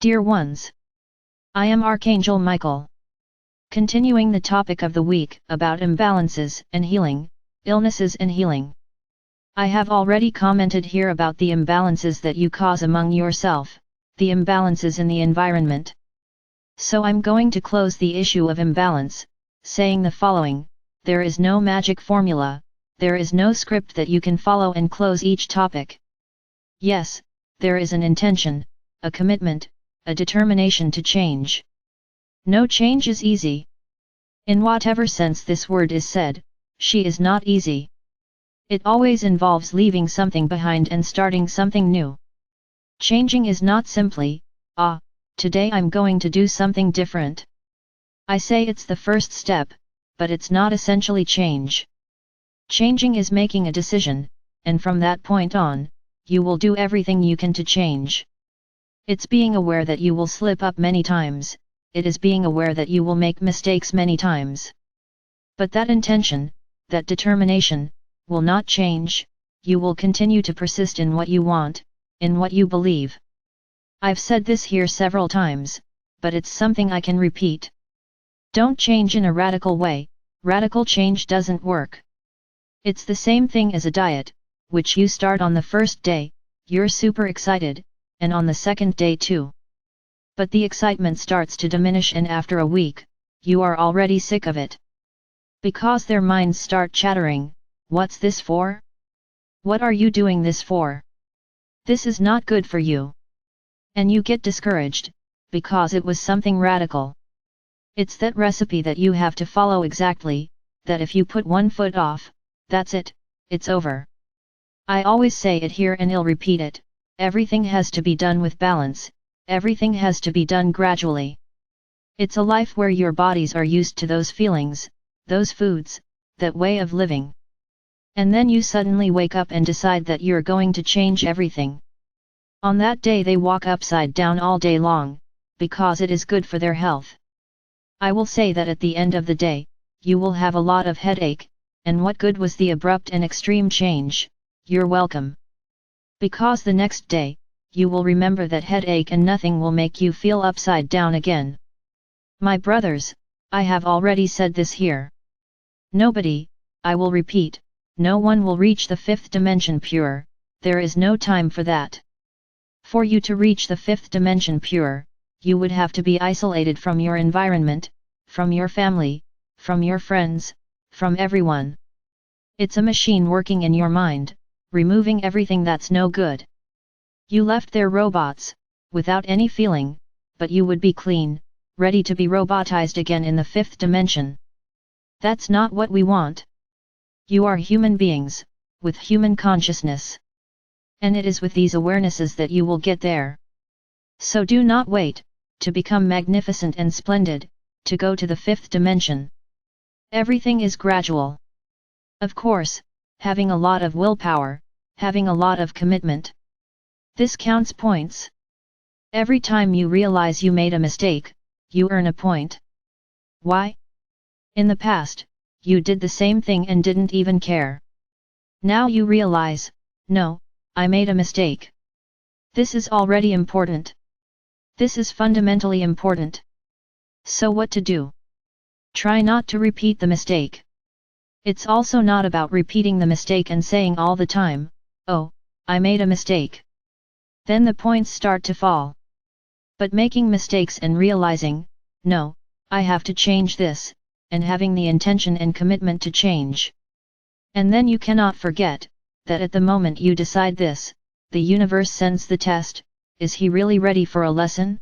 Dear ones, I am Archangel Michael. Continuing the topic of the week about imbalances and healing, illnesses and healing. I have already commented here about the imbalances that you cause among yourself, the imbalances in the environment. So I'm going to close the issue of imbalance, saying the following: there is no magic formula, there is no script that you can follow and close each topic. Yes, there is an intention, a commitment, a determination to change. No change is easy. In whatever sense this word is said, she is not easy. It always involves leaving something behind and starting something new. Changing is not simply, today I'm going to do something different. I say it's the first step, but it's not essentially change. Changing is making a decision, and from that point on, you will do everything you can to change. It's being aware that you will slip up many times, it is being aware that you will make mistakes many times. But that intention, that determination, will not change. You will continue to persist in what you want, in what you believe. I've said this here several times, but it's something I can repeat. Don't change in a radical way, radical change doesn't work. It's the same thing as a diet, which you start on the first day, you're super excited, and on the second day too. But the excitement starts to diminish, and after a week, you are already sick of it. Because their minds start chattering, what's this for? What are you doing this for? This is not good for you. And you get discouraged, because it was something radical. It's that recipe that you have to follow exactly, that if you put one foot off, that's it, it's over. I always say it here and I'll repeat it, everything has to be done with balance, everything has to be done gradually. It's a life where your bodies are used to those feelings, those foods, that way of living. And then you suddenly wake up and decide that you're going to change everything. On that day they walk upside down all day long, because it is good for their health. I will say that at the end of the day, you will have a lot of headache, and what good was the abrupt and extreme change? You're welcome. Because the next day, you will remember that headache and nothing will make you feel upside down again. My brothers, I have already said this here. Nobody, I will repeat, no one will reach the fifth dimension pure, there is no time for that. For you to reach the fifth dimension pure, you would have to be isolated from your environment, from your family, from your friends, from everyone. It's a machine working in your mind, removing everything that's no good. You left their robots, without any feeling, but you would be clean, ready to be robotized again in the fifth dimension. That's not what we want. You are human beings, with human consciousness. And it is with these awarenesses that you will get there. So do not wait, to become magnificent and splendid, to go to the fifth dimension. Everything is gradual. Of course, having a lot of willpower, having a lot of commitment. This counts points. Every time you realize you made a mistake, you earn a point. Why? In the past, you did the same thing and didn't even care. Now you realize, no, I made a mistake. This is already important. This is fundamentally important. So what to do? Try not to repeat the mistake. It's also not about repeating the mistake and saying all the time, oh, I made a mistake. Then the points start to fall. But making mistakes and realizing, no, I have to change this, and having the intention and commitment to change. And then you cannot forget, that at the moment you decide this, the universe sends the test. Is he really ready for a lesson?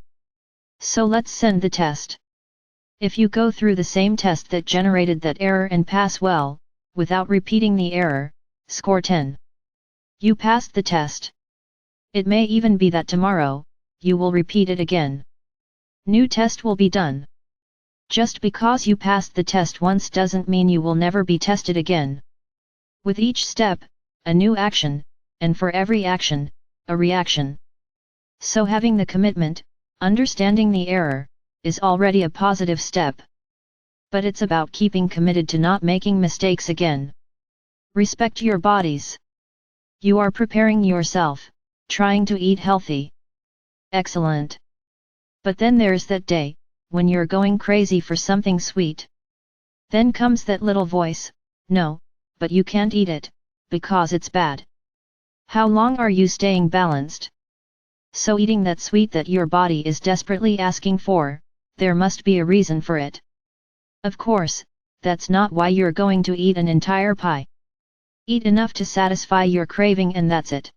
So let's send the test. If you go through the same test that generated that error and pass well, without repeating the error, score 10. You passed the test. It may even be that tomorrow, you will repeat it again. New test will be done. Just because you passed the test once doesn't mean you will never be tested again. With each step, a new action, and for every action, a reaction. So having the commitment, understanding the error, is already a positive step. But it's about keeping committed to not making mistakes again. Respect your bodies. You are preparing yourself, trying to eat healthy. Excellent. But then there's that day, when you're going crazy for something sweet. Then comes that little voice, no, but you can't eat it, because it's bad. How long are you staying balanced? So eating that sweet that your body is desperately asking for, there must be a reason for it. Of course, that's not why you're going to eat an entire pie. Eat enough to satisfy your craving and that's it.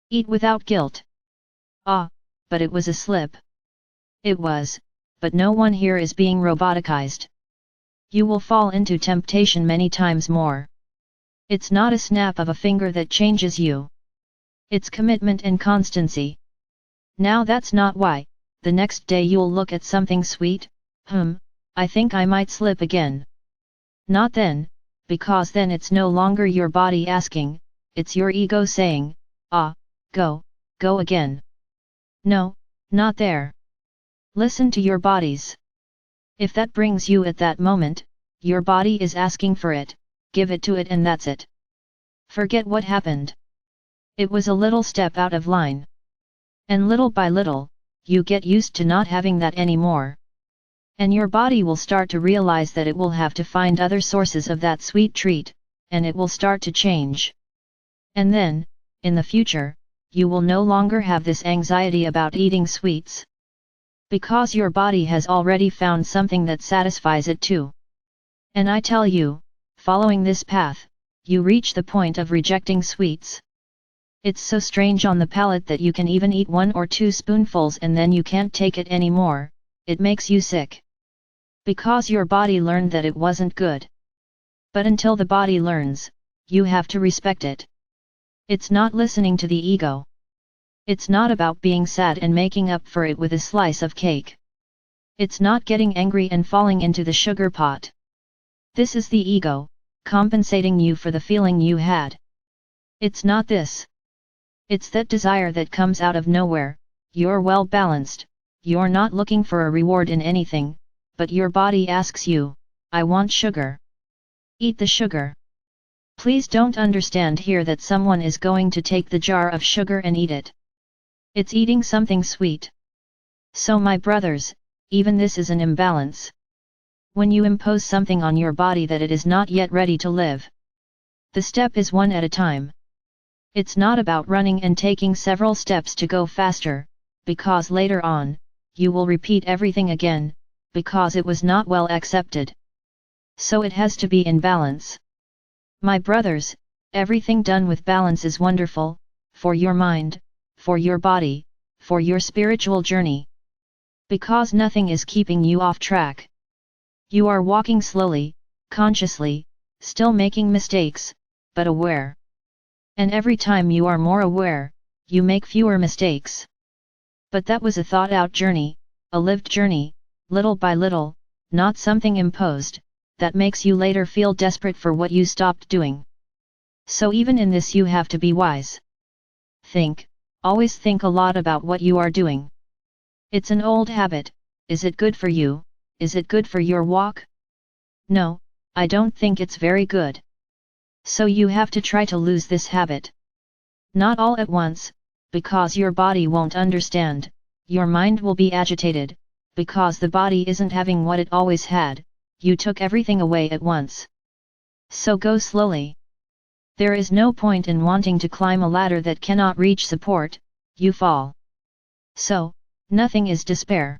Eat without guilt. Ah, but it was a slip. It was, but no one here is being roboticized. You will fall into temptation many times more. It's not a snap of a finger that changes you. It's commitment and constancy. Now that's not why, the next day you'll look at something sweet, I think I might slip again. Not then, because then it's no longer your body asking, it's your ego saying, go again. No, not there. Listen to your bodies. If that brings you at that moment, your body is asking for it, give it to it and that's it. Forget what happened. It was a little step out of line. And little by little, you get used to not having that anymore. And your body will start to realize that it will have to find other sources of that sweet treat, and it will start to change. And then, in the future, you will no longer have this anxiety about eating sweets. Because your body has already found something that satisfies it too. And I tell you, following this path, you reach the point of rejecting sweets. It's so strange on the palate that you can even eat 1 or 2 spoonfuls and then you can't take it anymore, it makes you sick. Because your body learned that it wasn't good. But until the body learns, you have to respect it. It's not listening to the ego. It's not about being sad and making up for it with a slice of cake. It's not getting angry and falling into the sugar pot. This is the ego, compensating you for the feeling you had. It's not this. It's that desire that comes out of nowhere. You're well balanced, you're not looking for a reward in anything, but your body asks you, I want sugar. Eat the sugar. Please don't understand here that someone is going to take the jar of sugar and eat it. It's eating something sweet. So my brothers, even this is an imbalance. When you impose something on your body that it is not yet ready to live. The step is one at a time. It's not about running and taking several steps to go faster, because later on, you will repeat everything again, because it was not well accepted. So it has to be in balance. My brothers, everything done with balance is wonderful, for your mind, for your body, for your spiritual journey. Because nothing is keeping you off track. You are walking slowly, consciously, still making mistakes, but aware. And every time you are more aware, you make fewer mistakes. But that was a thought-out journey, a lived journey, little by little, not something imposed, that makes you later feel desperate for what you stopped doing. So even in this you have to be wise. Always think a lot about what you are doing. It's an old habit, is it good for you, is it good for your walk? No, I don't think it's very good. So you have to try to lose this habit. Not all at once, because your body won't understand, your mind will be agitated, because the body isn't having what it always had, you took everything away at once. So go slowly. There is no point in wanting to climb a ladder that cannot reach support, you fall. So, nothing is despair.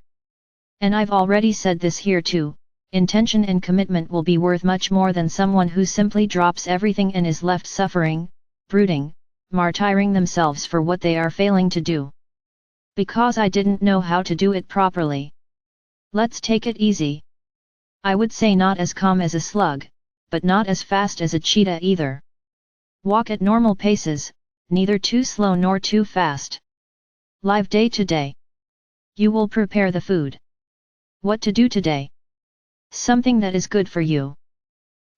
And I've already said this here too. Intention and commitment will be worth much more than someone who simply drops everything and is left suffering, brooding, martyring themselves for what they are failing to do. Because I didn't know how to do it properly. Let's take it easy. I would say not as calm as a slug, but not as fast as a cheetah either. Walk at normal paces, neither too slow nor too fast. Live day to day. You will prepare the food. What to do today? Something that is good for you.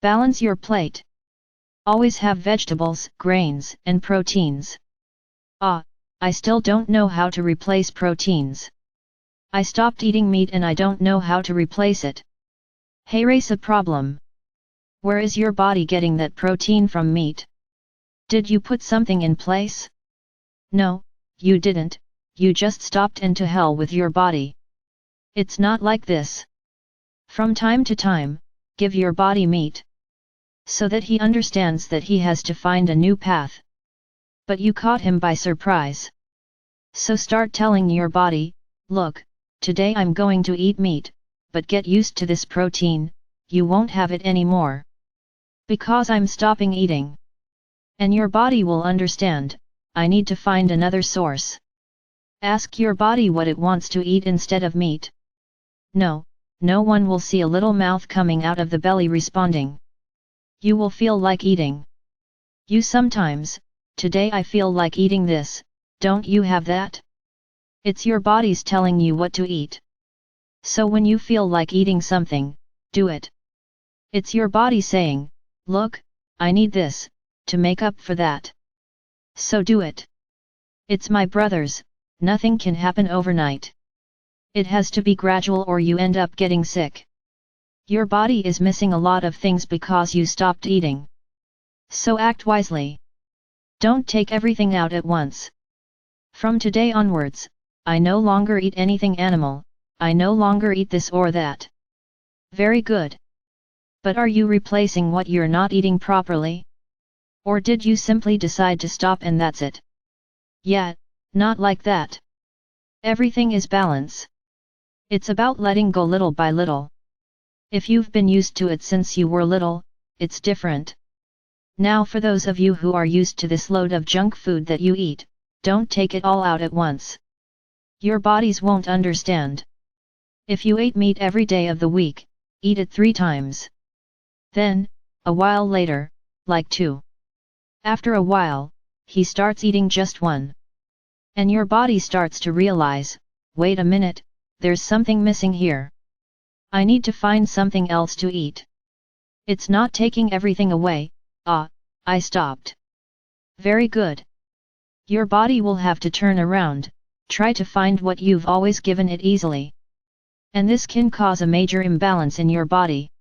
Balance your plate. Always have vegetables, grains, and proteins. I still don't know how to replace proteins. I stopped eating meat and I don't know how to replace it. Hey, race a problem. Where is your body getting that protein from meat? Did you put something in place? No, you didn't, you just stopped and to hell with your body. It's not like this. From time to time, give your body meat, so that he understands that he has to find a new path. But you caught him by surprise. So start telling your body, look, today I'm going to eat meat, but get used to this protein, you won't have it anymore. Because I'm stopping eating. And your body will understand, I need to find another source. Ask your body what it wants to eat instead of meat. No one will see a little mouth coming out of the belly responding. You will feel like eating. You sometimes, today I feel like eating this, don't you have that? It's your body's telling you what to eat. So when you feel like eating something, do it. It's your body saying, look, I need this, to make up for that. So do it. It's my brothers, nothing can happen overnight. It has to be gradual or you end up getting sick. Your body is missing a lot of things because you stopped eating. So act wisely. Don't take everything out at once. From today onwards, I no longer eat anything animal, I no longer eat this or that. Very good. But are you replacing what you're not eating properly? Or did you simply decide to stop and that's it? Yeah, not like that. Everything is balance. It's about letting go little by little. If you've been used to it since you were little, it's different. Now for those of you who are used to this load of junk food that you eat, don't take it all out at once. Your bodies won't understand. If you ate meat every day of the week, eat it 3 times. Then, a while later, like 2. After a while, he starts eating just 1. And your body starts to realize, wait a minute, there's something missing here. I need to find something else to eat. It's not taking everything away, I stopped. Very good. Your body will have to turn around, try to find what you've always given it easily. And this can cause a major imbalance in your body.